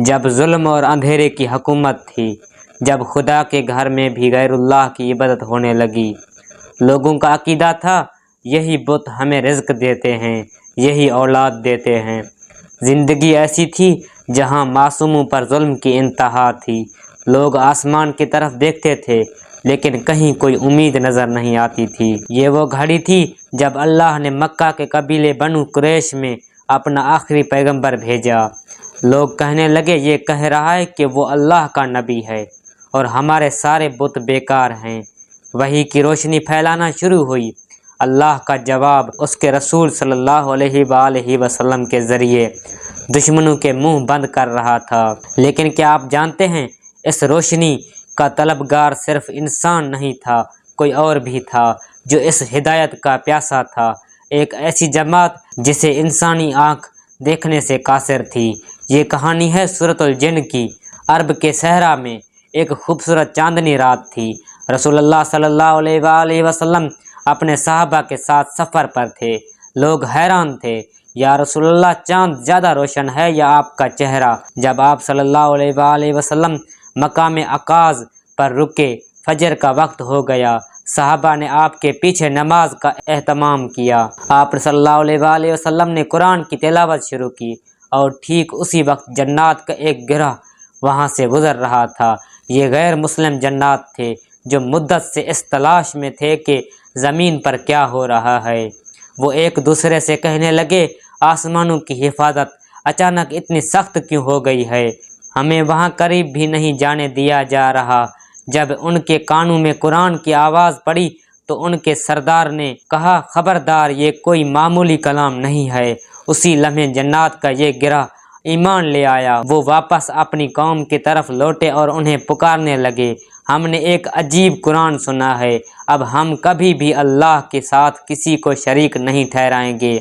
جب ظلم اور اندھیرے کی حکومت تھی، جب خدا کے گھر میں بھی غیر اللہ کی عبادت ہونے لگی، لوگوں کا عقیدہ تھا یہی بت ہمیں رزق دیتے ہیں، یہی اولاد دیتے ہیں۔ زندگی ایسی تھی جہاں معصوموں پر ظلم کی انتہا تھی۔ لوگ آسمان کی طرف دیکھتے تھے لیکن کہیں کوئی امید نظر نہیں آتی تھی۔ یہ وہ گھڑی تھی جب اللہ نے مکہ کے قبیلے بنو قریش میں اپنا آخری پیغمبر بھیجا۔ لوگ کہنے لگے یہ کہہ رہا ہے کہ وہ اللہ کا نبی ہے اور ہمارے سارے بت بیکار ہیں۔ وحی کی روشنی پھیلانا شروع ہوئی۔ اللہ کا جواب اس کے رسول صلی اللہ علیہ وآلہ وسلم کے ذریعے دشمنوں کے منہ بند کر رہا تھا۔ لیکن کیا آپ جانتے ہیں اس روشنی کا طلبگار صرف انسان نہیں تھا، کوئی اور بھی تھا جو اس ہدایت کا پیاسا تھا، ایک ایسی جماعت جسے انسانی آنکھ دیکھنے سے قاصر تھی۔ یہ کہانی ہے سورۃ الجن کی۔ عرب کے صحرا میں ایک خوبصورت چاندنی رات تھی۔ رسول اللہ صلی اللہ علیہ وآلہ وسلم اپنے صحابہ کے ساتھ سفر پر تھے۔ لوگ حیران تھے، یا رسول اللہ چاند زیادہ روشن ہے یا آپ کا چہرہ؟ جب آپ صلی اللہ علیہ وآلہ وسلم مقام عکاظ پر رکے، فجر کا وقت ہو گیا، صحابہ نے آپ کے پیچھے نماز کا اہتمام کیا۔ آپ صلی اللہ علیہ وآلہ وسلم نے قرآن کی تلاوت شروع کی اور ٹھیک اسی وقت جنات کا ایک گروہ وہاں سے گزر رہا تھا۔ یہ غیر مسلم جنات تھے جو مدت سے اس تلاش میں تھے کہ زمین پر کیا ہو رہا ہے۔ وہ ایک دوسرے سے کہنے لگے، آسمانوں کی حفاظت اچانک اتنی سخت کیوں ہو گئی ہے؟ ہمیں وہاں قریب بھی نہیں جانے دیا جا رہا۔ جب ان کے کانوں میں قرآن کی آواز پڑی تو ان کے سردار نے کہا، خبردار، یہ کوئی معمولی کلام نہیں ہے۔ اسی لمحے جنات کا یہ گروہ ایمان لے آیا۔ وہ واپس اپنی قوم کی طرف لوٹے اور انہیں پکارنے لگے، ہم نے ایک عجیب قرآن سنا ہے، اب ہم کبھی بھی اللہ کے ساتھ کسی کو شریک نہیں ٹھہرائیں گے۔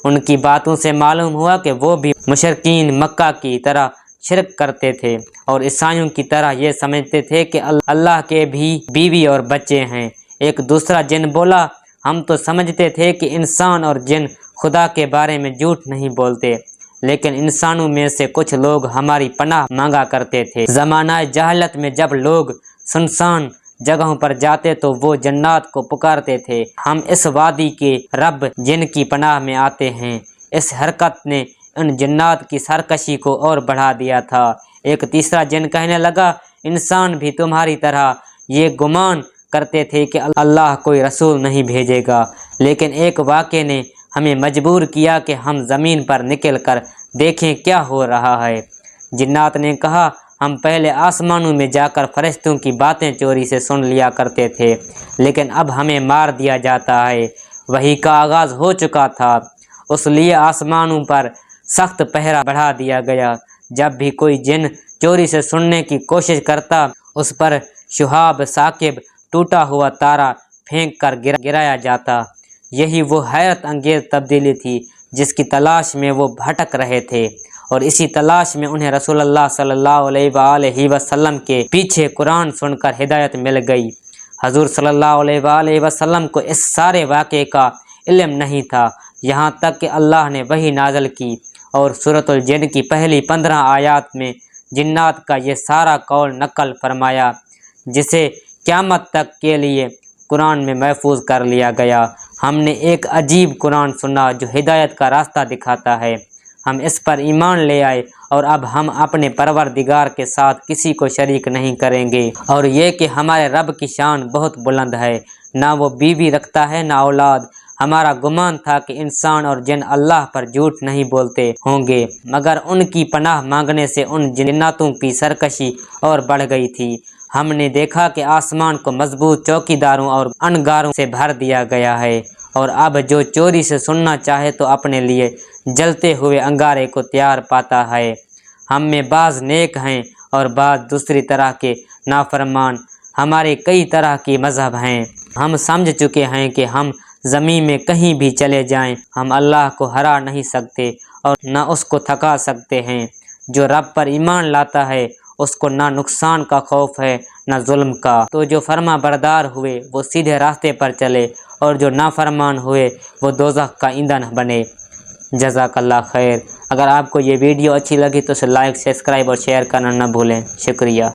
ان کی باتوں سے معلوم ہوا کہ وہ بھی مشرکین مکہ کی طرح شرک کرتے تھے اور عیسائیوں کی طرح یہ سمجھتے تھے کہ اللہ کے بھی بیوی اور بچے ہیں۔ ایک دوسرا جن بولا، ہم تو سمجھتے تھے کہ انسان اور جن خدا کے بارے میں جھوٹ نہیں بولتے، لیکن انسانوں میں سے کچھ لوگ ہماری پناہ مانگا کرتے تھے۔ زمانہ جہالت میں جب لوگ سنسان جگہوں پر جاتے تو وہ جنات کو پکارتے تھے، ہم اس وادی کے رب جن کی پناہ میں آتے ہیں۔ اس حرکت نے ان جنات کی سرکشی کو اور بڑھا دیا تھا۔ ایک تیسرا جن کہنے لگا، انسان بھی تمہاری طرح یہ گمان کرتے تھے کہ اللہ کوئی رسول نہیں بھیجے گا، لیکن ایک واقعے نے ہمیں مجبور کیا کہ ہم زمین پر نکل کر دیکھیں کیا ہو رہا ہے۔ جنات نے کہا، ہم پہلے آسمانوں میں جا کر فرشتوں کی باتیں چوری سے سن لیا کرتے تھے، لیکن اب ہمیں مار دیا جاتا ہے۔ وحی کا آغاز ہو چکا تھا، اس لیے آسمانوں پر سخت پہرا بڑھا دیا گیا۔ جب بھی کوئی جن چوری سے سننے کی کوشش کرتا، اس پر شہاب ثاقب ٹوٹا ہوا تارا پھینک کر گرایا جاتا۔ یہی وہ حیرت انگیز تبدیلی تھی جس کی تلاش میں وہ بھٹک رہے تھے، اور اسی تلاش میں انہیں رسول اللہ صلی اللہ علیہ وآلہ وسلم کے پیچھے قرآن سن کر ہدایت مل گئی۔ حضور صلی اللہ علیہ وآلہ وسلم کو اس سارے واقعے کا علم نہیں تھا، یہاں تک کہ اللہ نے وحی نازل کی اور سورۃ الجن کی پہلی 15 آیات میں جنات کا یہ سارا قول نقل فرمایا، جسے قیامت تک کے لیے قرآن میں محفوظ کر لیا گیا۔ ہم نے ایک عجیب قرآن سنا جو ہدایت کا راستہ دکھاتا ہے، ہم اس پر ایمان لے آئے اور اب ہم اپنے پروردگار کے ساتھ کسی کو شریک نہیں کریں گے، اور یہ کہ ہمارے رب کی شان بہت بلند ہے، نہ وہ بیوی رکھتا ہے نہ اولاد۔ ہمارا گمان تھا کہ انسان اور جن اللہ پر جھوٹ نہیں بولتے ہوں گے، مگر ان کی پناہ مانگنے سے ان جناتوں کی سرکشی اور بڑھ گئی تھی۔ ہم نے دیکھا کہ آسمان کو مضبوط چوکیداروں اور انگاروں سے بھر دیا گیا ہے، اور اب جو چوری سے سننا چاہے تو اپنے لیے جلتے ہوئے انگارے کو تیار پاتا ہے۔ ہم میں بعض نیک ہیں اور بعض دوسری طرح کے نافرمان، ہمارے کئی طرح کی مذہب ہیں۔ ہم سمجھ چکے ہیں کہ ہم زمین میں کہیں بھی چلے جائیں، ہم اللہ کو ہرا نہیں سکتے اور نہ اس کو تھکا سکتے ہیں۔ جو رب پر ایمان لاتا ہے اس کو نہ نقصان کا خوف ہے نہ ظلم کا۔ تو جو فرما بردار ہوئے وہ سیدھے راستے پر چلے، اور جو نافرمان ہوئے وہ دوزخ کا ایندھن بنے۔ جزاک اللہ خیر۔ اگر آپ کو یہ ویڈیو اچھی لگی تو اسے لائک، سبسکرائب اور شیئر کرنا نہ بھولیں۔ شکریہ۔